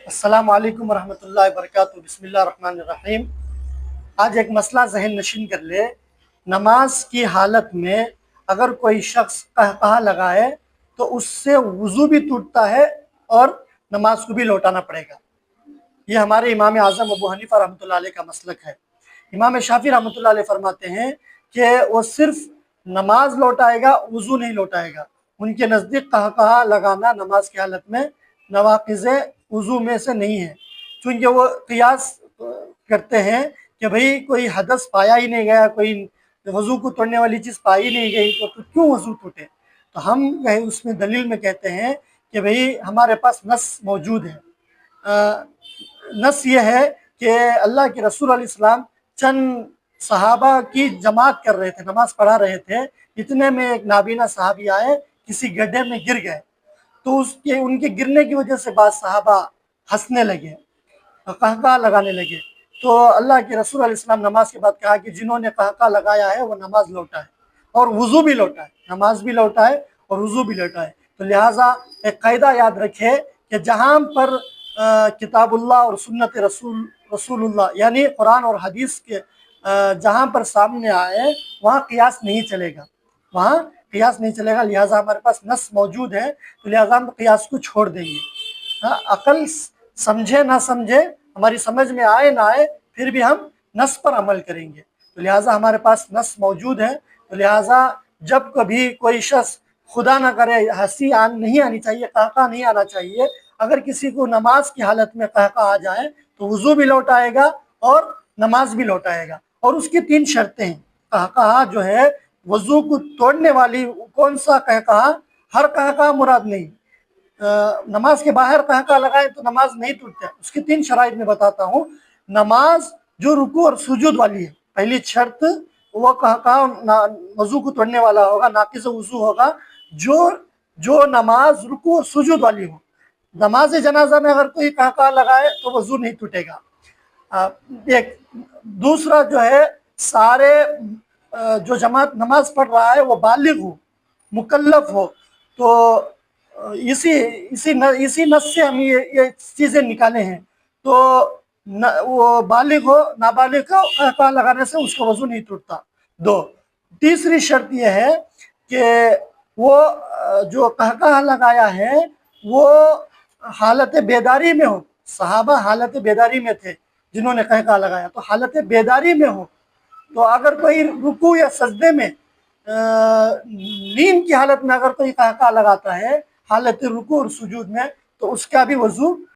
السلام علیکم ورحمۃ اللہ وبرکاتہ۔ بسم اللہ الرحمن الرحیم۔ آج ایک مسئلہ ذہن نشین کر لے۔ نماز کی حالت میں اگر کوئی شخص قہقہہ لگائے تو اس سے وضو بھی ٹوٹتا ہے اور نماز کو بھی لوٹانا پڑے گا۔ یہ ہمارے امام اعظم ابو حنیفہ رحمۃ اللہ علیہ کا مسلک ہے۔ امام شافعی رحمۃ اللہ علیہ فرماتے ہیں کہ وہ صرف نماز لوٹائے گا، وضو نہیں لوٹائے گا۔ ان کے نزدیک قہقہہ لگانا نماز کی حالت میں نواقض وضو میں سے نہیں ہے، چونکہ وہ قیاس کرتے ہیں کہ بھئی کوئی حدث پایا ہی نہیں گیا، کوئی وضو کو توڑنے والی چیز پائی نہیں گئی تو کیوں وضو ٹوٹے۔ تو ہم اس میں دلیل میں کہتے ہیں کہ بھئی ہمارے پاس نص موجود ہے۔ نص یہ ہے کہ اللہ کے رسول علیہ السلام چند صحابہ کی جماعت کر رہے تھے، نماز پڑھا رہے تھے، اتنے میں ایک نابینا صحابی آئے، کسی گڈھے میں گر گئے، تو ان کے گرنے کی وجہ سے بعض صحابہ ہنسنے لگے، قہقہہ لگانے لگے۔ تو اللہ کے رسول علیہ السلام نماز کے بعد کہا کہ جنہوں نے قہقہہ لگایا ہے وہ نماز لوٹا ہے اور وضو بھی لوٹا ہے، نماز بھی لوٹا ہے اور وضو بھی لوٹا ہے۔ تو لہٰذا ایک قاعدہ یاد رکھے کہ جہاں پر کتاب اللہ اور سنت رسول اللہ یعنی قرآن اور حدیث کے جہاں پر سامنے آئے وہاں قیاس نہیں چلے گا، وہاں قیاس نہیں چلے گا۔ لہٰذا ہمارے پاس نص موجود ہے تو لہٰذا ہم قیاس کو چھوڑ دیں گے۔ عقل سمجھے نہ سمجھے، ہماری سمجھ میں آئے نہ آئے، پھر بھی ہم نص پر عمل کریں گے۔ تو لہٰذا ہمارے پاس نص موجود ہے، تو لہٰذا جب کبھی کوئی شخص خدا نہ کرے ہنسی نہیں آنی چاہیے، قہقہہ نہیں آنا چاہیے، اگر کسی کو نماز کی حالت میں قہقہہ آ جائے تو وضو بھی لوٹائے گا اور نماز بھی لوٹائے گا، اور اس کی 3 شرطیں ہیں۔ قہقہہ جو ہے وضو کو توڑنے والی کون سا قہقہہ، ہر قہقہہ مراد نہیں۔ نماز کے باہر قہقہہ لگائیں تو نماز نہیں ٹوٹتا۔ اس کی 3 شرائط میں بتاتا ہوں۔ نماز جو رکوع اور سجود والی ہے، پہلی شرط وہ قہقہہ وضو کو توڑنے والا ہوگا، ناقض وضو ہوگا جو نماز رکوع اور سجود والی ہو۔ نماز جنازہ میں اگر کوئی قہقہہ لگائے تو وضو نہیں ٹوٹے گا۔ ایک دوسرا جو ہے، سارے جو جماعت نماز پڑھ رہا ہے وہ بالغ ہو، مکلف ہو۔ تو اسی نص سے ہم یہ چیزیں نکالے ہیں۔ تو وہ بالغ ہو، نابالغ ہو، قہقہہ لگانے سے اس کا وضو نہیں ٹوٹتا۔ تیسری شرط یہ ہے کہ وہ جو قہقہہ لگایا ہے وہ حالت بیداری میں ہو۔ صحابہ حالت بیداری میں تھے جنہوں نے قہقہہ لگایا، تو حالت بیداری میں ہو۔ تو اگر کوئی رکوع یا سجدے میں نیند کی حالت میں اگر کوئی قہقہہ لگاتا ہے حالت رکوع اور سجود میں، تو اس کا بھی وضو